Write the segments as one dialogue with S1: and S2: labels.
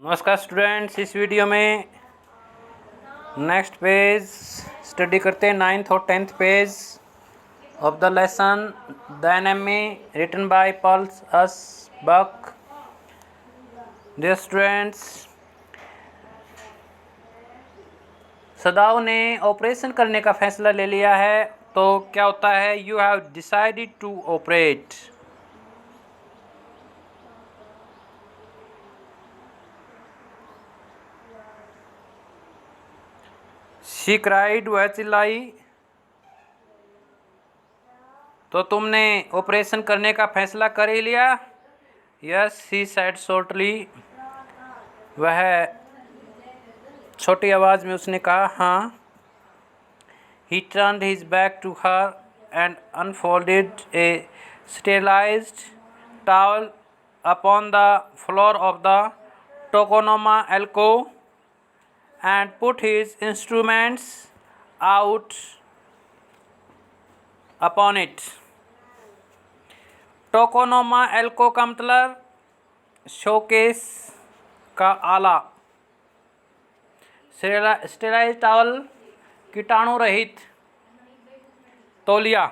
S1: नमस्कार स्टूडेंट्स, इस वीडियो में नेक्स्ट पेज स्टडी करते हैं 9th और 10th page of the lesson the enemy written by Paul S Buck. Dear students, Sadao ने ऑपरेशन करने का फैसला ले लिया है। तो क्या होता है? You have decided to operate. She cried, वह चिल्लाई। तो तुमने ऑपरेशन करने का फैसला कर ही लिया। यस, ही सेड शॉर्टली, वह छोटी आवाज़ में उसने कहा हाँ। He turned his back to her and unfolded a sterilized towel upon the floor of the tokonoma alcove and put his instruments out upon it। Tokonoma alcove का मतलब showcase का आला। स्टेराइज टॉवल, कीटाणु रहित तौलिया।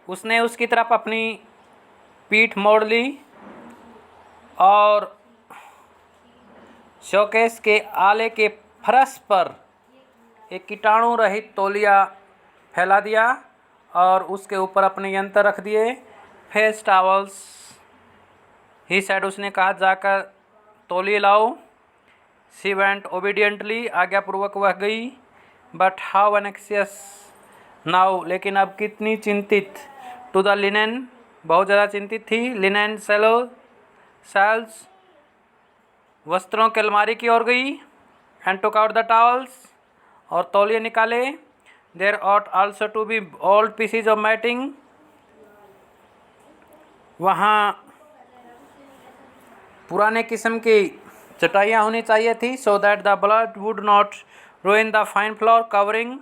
S1: उसने उसकी तरफ अपनी पीठ मोड़ ली और शोकेस के आले के फर्श पर एक कीटाणु रहित तौलिया फैला दिया और उसके ऊपर अपने यंत्र रख दिए। फेस टॉवल्स, ही सेड, उसने कहा जाकर तौलिए लाओ। शी वेंट ओबीडियंटली, आज्ञापूर्वक वह गई। बट हाउ एनेक्सियस नाउ, लेकिन अब कितनी चिंतित। टू द लिनेन, बहुत ज़्यादा चिंतित थी। लिनेन सेल्स, वस्त्रों के अलमारी की ओर गई। And took out the towels, और तौलिए निकाले। There ought also to be old pieces of matting, वहाँ पुराने किस्म की चटाइयाँ होनी चाहिए थी। So that the blood would not ruin the fine floor covering,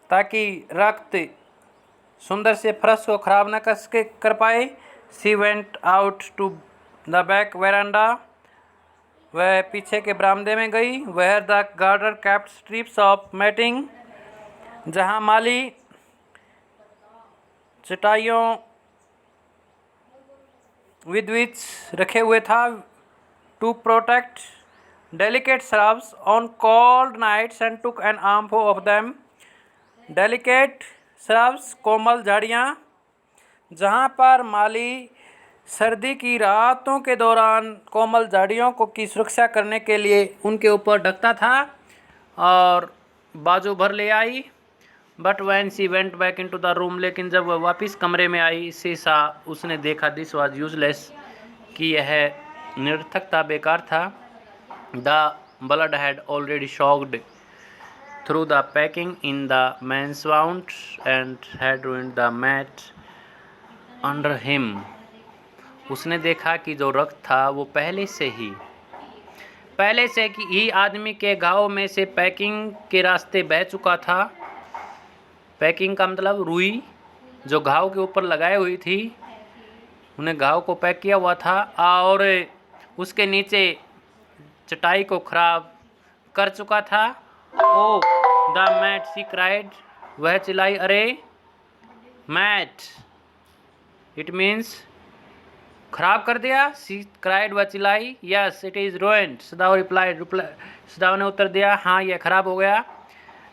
S1: ताकि रक्त सुंदर से फर्श को खराब न कर पाए। She went out to the back veranda, वह पीछे के बरामदे में गई। Where the gardener kept strips of matting, जहाँ माली चटाइयों विद विच रखे हुए था। To protect delicate shrubs on cold nights and took an armful of them. Delicate shrubs, कोमल झाड़ियाँ, जहाँ पर माली सर्दी की रातों के दौरान कोमल झाड़ियों को की सुरक्षा करने के लिए उनके ऊपर ढकता था और बाजू भर ले आई। But when she went back into the room, लेकिन जब वह वापस कमरे में आई, शीशा, उसने देखा दिस वाज यूजलेस, कि यह निरर्थक था, बेकार था। The blood had already soaked through the packing in the man's wound and had ruined the mat under him. उसने देखा कि जो रक्त था वो पहले से ही आदमी के घाव में से पैकिंग के रास्ते बह चुका था। पैकिंग का मतलब रुई, जो घाव के ऊपर लगाई हुई थी, उन्हें घाव को पैक किया हुआ था और उसके नीचे चटाई को खराब कर चुका था। ओ द मैट, शी क्राइड, वह चिल्लाई, अरे मैट, इट मीन्स खराब कर दिया। शी क्राइड, वह चिल्लाई। Yes, it is ruined, सदाव replied, सदाव ने उत्तर दिया, हाँ यह खराब हो गया।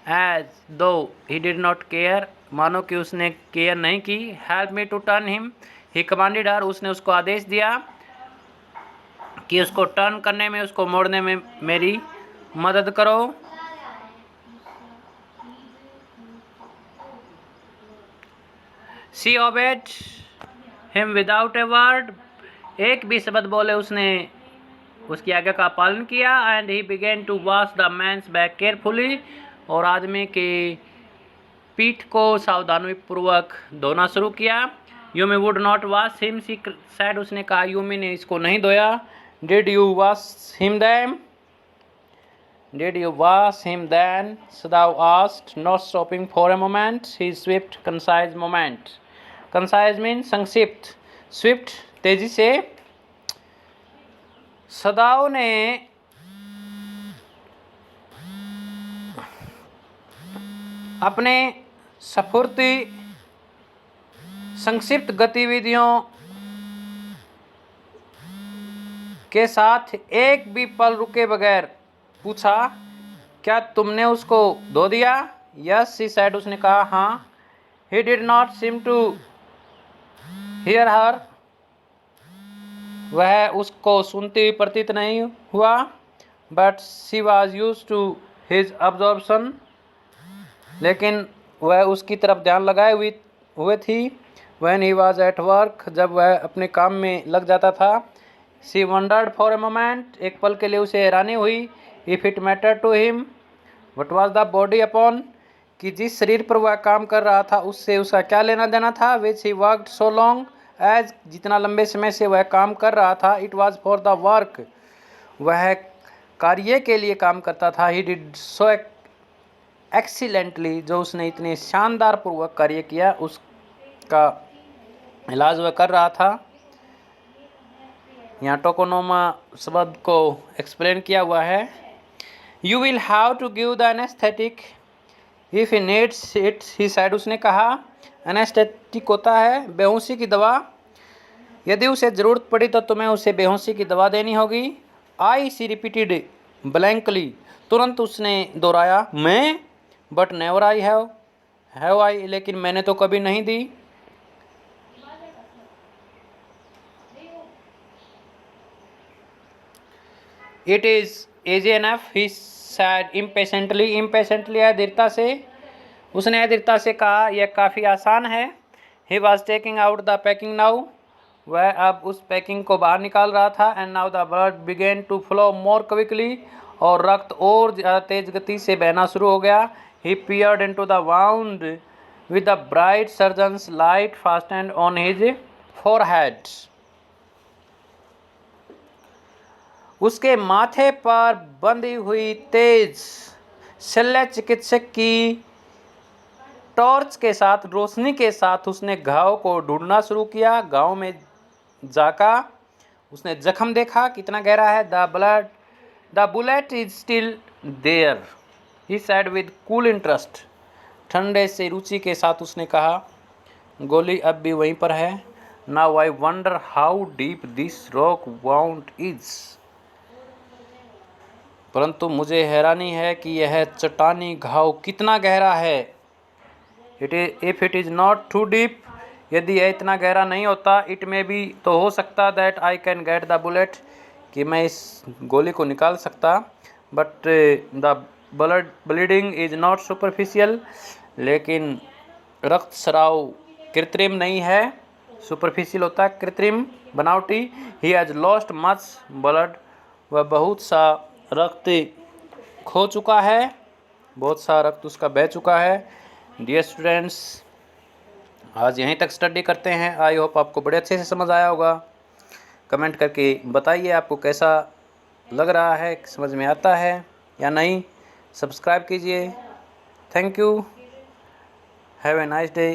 S1: एज दो ही डिड नॉट केयर, मानो कि उसने केयर नहीं की। Help me to turn him, he commanded her, उसने उसको आदेश दिया कि उसको टर्न करने में, उसको मोड़ने में मेरी मदद करो। She obeyed him without a word, एक भी शब्द बोले उसने उसकी आज्ञा का पालन किया। And he began to wash the man's back carefully, और आदमी के पीठ को सावधानी पूर्वक धोना शुरू किया। Yumi would not wash him, she said, उसने कहा यूमी ने इसको नहीं धोया। Did you wash him them, did you wash him then, Sadao asked, not stopping for a moment he swift concise moment. Concise mean संक्षिप्त, swift तेजी से, सदाओं ने अपने स्फूर्ति संक्षिप्त गतिविधियों के साथ एक भी पल रुके बगैर पूछा, क्या तुमने उसको धो दिया? यस, शी सेड, उसने कहा, हाँ। He did not seem to hear her, वह उसको सुनती हुई प्रतीत नहीं हुआ। But she was used to his observation, लेकिन वह उसकी तरफ ध्यान लगाए हुए थी। When he was at work, जब वह अपने काम में लग जाता था। She wondered for a moment, एक पल के लिए उसे हैरानी हुई। If it matter to him, what was the body upon, कि जिस शरीर पर वह काम कर रहा था उससे उसका क्या लेना देना था। Which he worked so long as, जितना लंबे समय से वह काम कर रहा था। It was for the work, वह कार्य के लिए काम करता था। ही डिड सो एक्सीलेंटली, जो उसने इतने शानदार पूर्वक कार्य किया उसका इलाज वह कर रहा था। यहाँ टोकोनोमा शब्द को एक्सप्लेन किया हुआ है। You will have to give the anaesthetic if he needs it, he said, उसने कहा। एनेस्थेटिक होता है बेहोशी की दवा, यदि उसे ज़रूरत पड़ी तो तुम्हें उसे बेहोशी की दवा देनी होगी। आई, सी रिपीटेड ब्लैंकली, तुरंत उसने दोहराया, मैं? But never I have I, लेकिन मैंने तो कभी नहीं दी। It is easy enough, he said impatiently, impatiently है दृढ़ता से, उसने दृढ़ता से कहा, यह काफ़ी आसान है। he was taking out the packing now, वह अब उस पैकिंग को बाहर निकाल रहा था। and now the blood began to flow more quickly, और रक्त और ज़्यादा तेज गति से बहना शुरू हो गया। he peered into the wound with the bright surgeon's light fastened on his forehead, उसके माथे पर बंधी हुई तेज शल्य चिकित्सक की टॉर्च के साथ, रोशनी के साथ उसने घाव को ढूंढना शुरू किया। घाव में जाका उसने जख्म देखा कितना गहरा है। The bullet is still there, he said with cool interest, ठंडे से रुचि के साथ उसने कहा, गोली अब भी वहीं पर है। Now I wonder how deep this rock wound is, परंतु मुझे हैरानी है कि यह चट्टानी घाव कितना गहरा है। If it is not too deep, यदि यह इतना गहरा नहीं होता, इट में भी तो हो सकता that I can get the bullet, कि मैं इस गोली को निकाल सकता। But the bleeding is not superficial, लेकिन रक्त स्राव कृत्रिम नहीं है। सुपरफिशियल होता है कृत्रिम, बनावटी। He has lost much blood, वह बहुत सा रक्त खो चुका है, बहुत सा रक्त उसका बह चुका है। डियर स्टूडेंट्स, आज यहीं तक स्टडी करते हैं। आई होप आपको बड़े अच्छे से समझ आया होगा। कमेंट करके बताइए आपको कैसा लग रहा है, समझ में आता है या नहीं। सब्सक्राइब कीजिए। Thank you, have a nice day.